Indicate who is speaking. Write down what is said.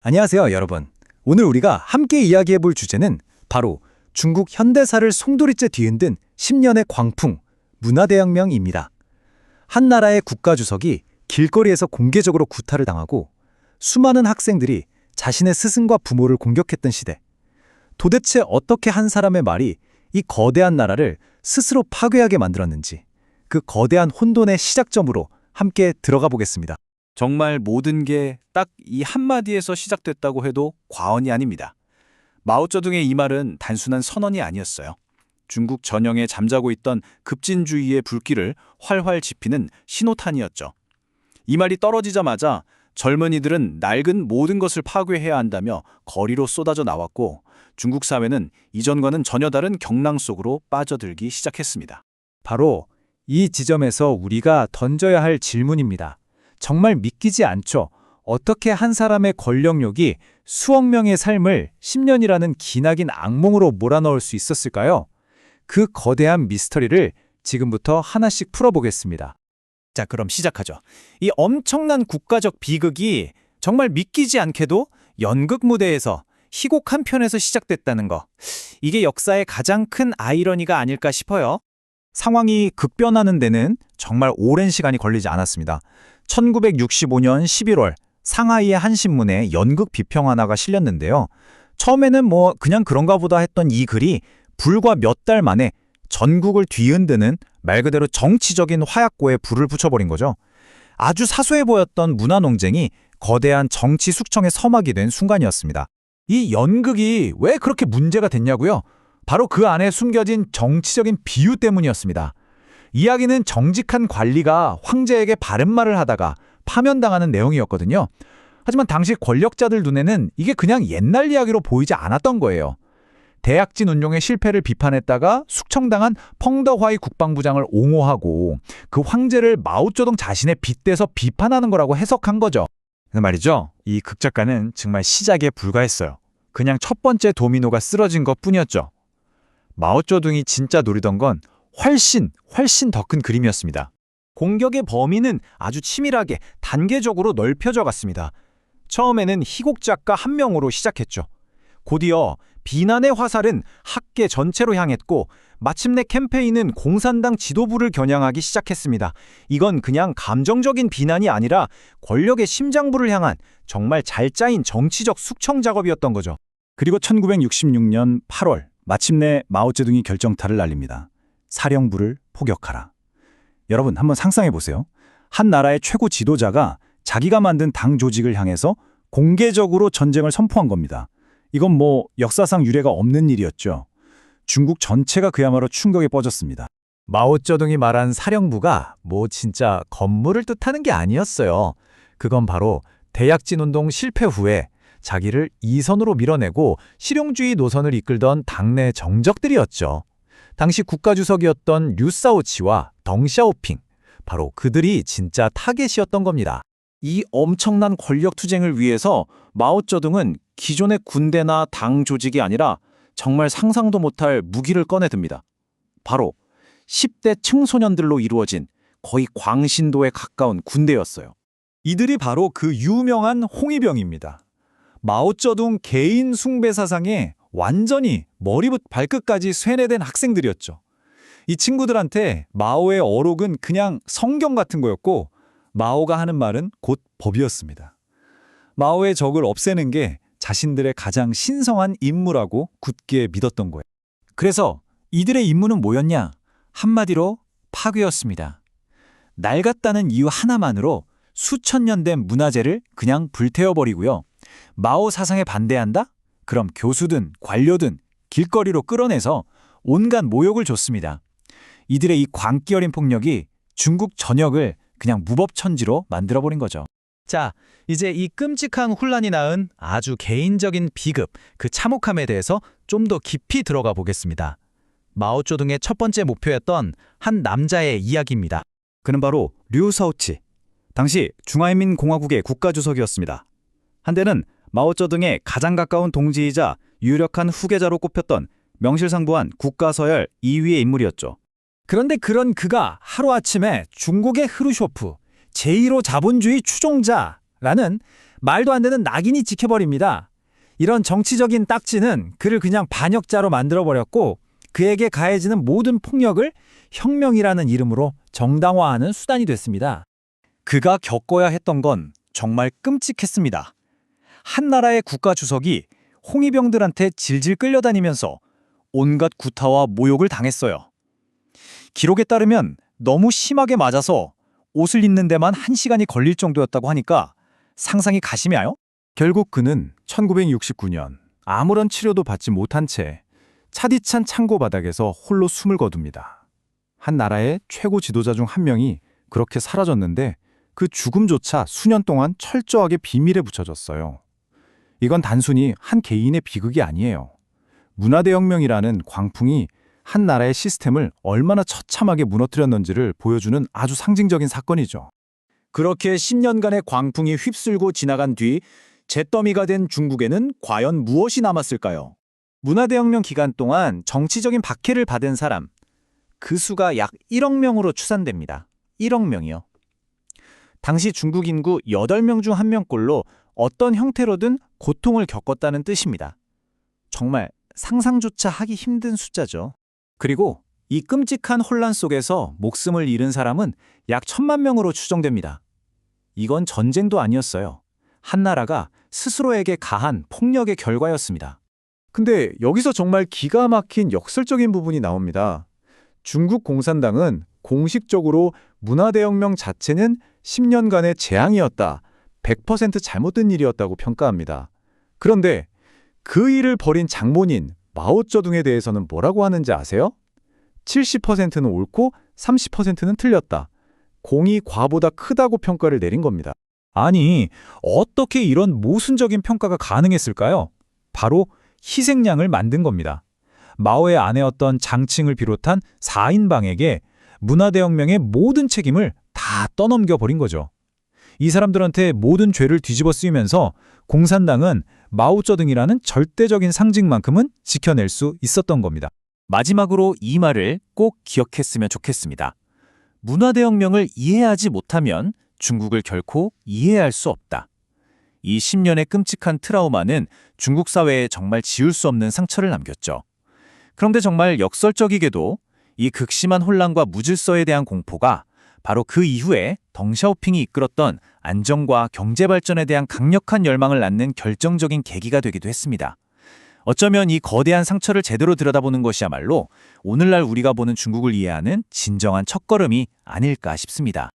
Speaker 1: 안녕하세요, 여러분. 오늘 우리가 함께 이야기해 볼 주제는 바로 중국 현대사를 송두리째 뒤흔든 10년의 광풍, 문화대혁명입니다. 한 나라의 국가주석이 길거리에서 공개적으로 구타를 당하고 수많은 학생들이 자신의 스승과 부모를 공격했던 시대. 도대체 어떻게 한 사람의 말이 이 거대한 나라를 스스로 파괴하게 만들었는지, 그 거대한 혼돈의 시작점으로 함께 들어가 보겠습니다.
Speaker 2: 정말 모든 게 딱 이 한마디에서 시작됐다고 해도 과언이 아닙니다. 마오쩌둥의 이 말은 단순한 선언이 아니었어요. 중국 전역에 잠자고 있던 급진주의의 불길을 활활 지피는 신호탄이었죠. 이 말이 떨어지자마자 젊은이들은 낡은 모든 것을 파괴해야 한다며 거리로 쏟아져 나왔고, 중국 사회는 이전과는 전혀 다른 경랑 속으로 빠져들기 시작했습니다.
Speaker 1: 바로 이 지점에서 우리가 던져야 할 질문입니다. 정말 믿기지 않죠? 어떻게 한 사람의 권력욕이 수억 명의 삶을 10년이라는 기나긴 악몽으로 몰아넣을 수 있었을까요? 그 거대한 미스터리를 지금부터 하나씩 풀어보겠습니다.
Speaker 2: 자, 그럼 시작하죠. 이 엄청난 국가적 비극이 정말 믿기지 않게도 연극 무대에서 희곡 한 편에서 시작됐다는 거. 이게 역사의 가장 큰 아이러니가 아닐까 싶어요.
Speaker 3: 상황이 급변하는 데는 정말 오랜 시간이 걸리지 않았습니다. 1965년 11월 상하이의 한 신문에 연극 비평 하나가 실렸는데요. 처음에는 그냥 그런가 보다 했던 이 글이 불과 몇 달 만에 전국을 뒤흔드는 말 그대로 정치적인 화약고에 불을 붙여버린 거죠. 아주 사소해 보였던 문화 논쟁이 거대한 정치 숙청의 서막이 된 순간이었습니다. 이 연극이 왜 그렇게 문제가 됐냐고요? 바로 그 안에 숨겨진 정치적인 비유 때문이었습니다. 이야기는 정직한 관리가 황제에게 바른 말을 하다가 파면당하는 내용이었거든요. 하지만 당시 권력자들 눈에는 이게 그냥 옛날 이야기로 보이지 않았던 거예요. 대약진 운용의 실패를 비판했다가 숙청당한 펑더화이 국방부장을 옹호하고 그 황제를 마오쩌둥 자신의 빗대서 비판하는 거라고 해석한 거죠. 근데 말이죠, 이 극작가는 정말 시작에 불과했어요. 그냥 첫 번째 도미노가 쓰러진 것뿐이었죠. 마오쩌둥이 진짜 노리던 건 훨씬 더 큰 그림이었습니다.
Speaker 2: 공격의 범위는 아주 치밀하게 단계적으로 넓혀져 갔습니다. 처음에는 희곡 작가 한 명으로 시작했죠. 곧이어 비난의 화살은 학계 전체로 향했고, 마침내 캠페인은 공산당 지도부를 겨냥하기 시작했습니다. 이건 그냥 감정적인 비난이 아니라 권력의 심장부를 향한 정말 잘 짜인 정치적 숙청 작업이었던 거죠.
Speaker 3: 그리고 1966년 8월 마침내 마오쩌둥이 결정타를 날립니다. 사령부를 포격하라. 여러분 한번 상상해 보세요. 한 나라의 최고 지도자가 자기가 만든 당 조직을 향해서 공개적으로 전쟁을 선포한 겁니다. 이건 역사상 유례가 없는 일이었죠. 중국 전체가 그야말로 충격에 빠졌습니다.
Speaker 1: 마오쩌둥이 말한 사령부가 진짜 건물을 뜻하는 게 아니었어요. 그건 바로 대약진 운동 실패 후에 자기를 이선으로 밀어내고 실용주의 노선을 이끌던 당내 정적들이었죠. 당시 국가주석이었던 류사오치와 덩샤오핑, 바로 그들이 진짜 타겟이었던 겁니다.
Speaker 2: 이 엄청난 권력 투쟁을 위해서 마오쩌둥은 기존의 군대나 당 조직이 아니라 정말 상상도 못할 무기를 꺼내듭니다. 바로 10대 청소년들로 이루어진 거의 광신도에 가까운 군대였어요.
Speaker 3: 이들이 바로 그 유명한 홍위병입니다. 마오쩌둥 개인 숭배 사상에 완전히 머리부터 발끝까지 쇠뇌된 학생들이었죠. 이 친구들한테 마오의 어록은 그냥 성경 같은 거였고, 마오가 하는 말은 곧 법이었습니다. 마오의 적을 없애는 게 자신들의 가장 신성한 임무라고 굳게 믿었던 거예요. 그래서 이들의 임무는 뭐였냐? 한마디로 파괴였습니다. 낡았다는 이유 하나만으로 수천 년 된 문화재를 그냥 불태워버리고요. 마오 사상에 반대한다? 그럼 교수든 관료든 길거리로 끌어내서 온갖 모욕을 줬습니다. 이들의 이 광기 어린 폭력이 중국 전역을 그냥 무법천지로 만들어버린 거죠.
Speaker 1: 자, 이제 이 끔찍한 혼란이 낳은 아주 개인적인 비극, 그 참혹함에 대해서 좀 더 깊이 들어가 보겠습니다. 마오쩌둥의 첫 번째 목표였던 한 남자의 이야기입니다.
Speaker 3: 그는 바로 류사오치, 당시 중화인민공화국의 국가주석이었습니다. 한때는 마오쩌둥의 가장 가까운 동지이자 유력한 후계자로 꼽혔던 명실상부한 국가서열 2위의 인물이었죠.
Speaker 1: 그런데 그런 그가 하루아침에 중국의 흐르쇼프, 제1호 자본주의 추종자라는
Speaker 3: 말도 안 되는 낙인이 찍혀버립니다. 이런 정치적인 딱지는 그를 그냥 반역자로 만들어버렸고 그에게 가해지는 모든 폭력을 혁명이라는 이름으로 정당화하는 수단이 됐습니다.
Speaker 1: 그가 겪어야 했던 건 정말 끔찍했습니다. 한 나라의 국가 주석이 홍위병들한테 질질 끌려다니면서 온갖 구타와 모욕을 당했어요. 기록에 따르면 너무 심하게 맞아서 옷을 입는 데만 1시간이 걸릴 정도였다고 하니까 상상이 가시나요?
Speaker 3: 결국 그는 1969년 아무런 치료도 받지 못한 채 차디찬 창고 바닥에서 홀로 숨을 거둡니다. 한 나라의 최고 지도자 중 한 명이 그렇게 사라졌는데 그 죽음조차 수년 동안 철저하게 비밀에 붙여졌어요. 이건 단순히 한 개인의 비극이 아니에요. 문화대혁명이라는 광풍이 한 나라의 시스템을 얼마나 처참하게 무너뜨렸는지를 보여주는 아주 상징적인 사건이죠.
Speaker 1: 그렇게 10년간의 광풍이 휩쓸고 지나간 뒤 잿더미가 된 중국에는 과연 무엇이 남았을까요? 문화대혁명 기간 동안 정치적인 박해를 받은 사람, 그 수가 약 1억 명으로 추산됩니다. 1억 명이요. 당시 중국 인구 8명 중 1명꼴로 어떤 형태로든 고통을 겪었다는 뜻입니다. 정말 상상조차 하기 힘든 숫자죠. 그리고 이 끔찍한 혼란 속에서 목숨을 잃은 사람은 약 1,000만 명으로 추정됩니다. 이건 전쟁도 아니었어요. 한 나라가 스스로에게 가한 폭력의 결과였습니다. 근데 여기서 정말 기가 막힌 역설적인 부분이 나옵니다. 중국 공산당은 공식적으로 문화대혁명 자체는 10년간의 재앙이었다, 100% 잘못된 일이었다고 평가합니다. 그런데 그 일을 벌인 장본인 마오쩌둥에 대해서는 뭐라고 하는지 아세요? 70%는 옳고 30%는 틀렸다. 공이 과보다 크다고 평가를 내린 겁니다.
Speaker 3: 아니, 어떻게 이런 모순적인 평가가 가능했을까요? 바로 희생양을 만든 겁니다. 마오의 아내였던 장칭을 비롯한 4인방에게 문화대혁명의 모든 책임을 다 떠넘겨 버린 거죠. 이 사람들한테 모든 죄를 뒤집어 쓰이면서 공산당은 마오쩌둥이라는 절대적인 상징만큼은 지켜낼 수 있었던 겁니다.
Speaker 1: 마지막으로 이 말을 꼭 기억했으면 좋겠습니다. 문화대혁명을 이해하지 못하면 중국을 결코 이해할 수 없다. 이 10년의 끔찍한 트라우마는 중국 사회에 정말 지울 수 없는 상처를 남겼죠. 그런데 정말 역설적이게도 이 극심한 혼란과 무질서에 대한 공포가 바로 그 이후에 덩샤오핑이 이끌었던 안정과 경제 발전에 대한 강력한 열망을 낳는 결정적인 계기가 되기도 했습니다. 어쩌면 이 거대한 상처를 제대로 들여다보는 것이야말로 오늘날 우리가 보는 중국을 이해하는 진정한 첫걸음이 아닐까 싶습니다.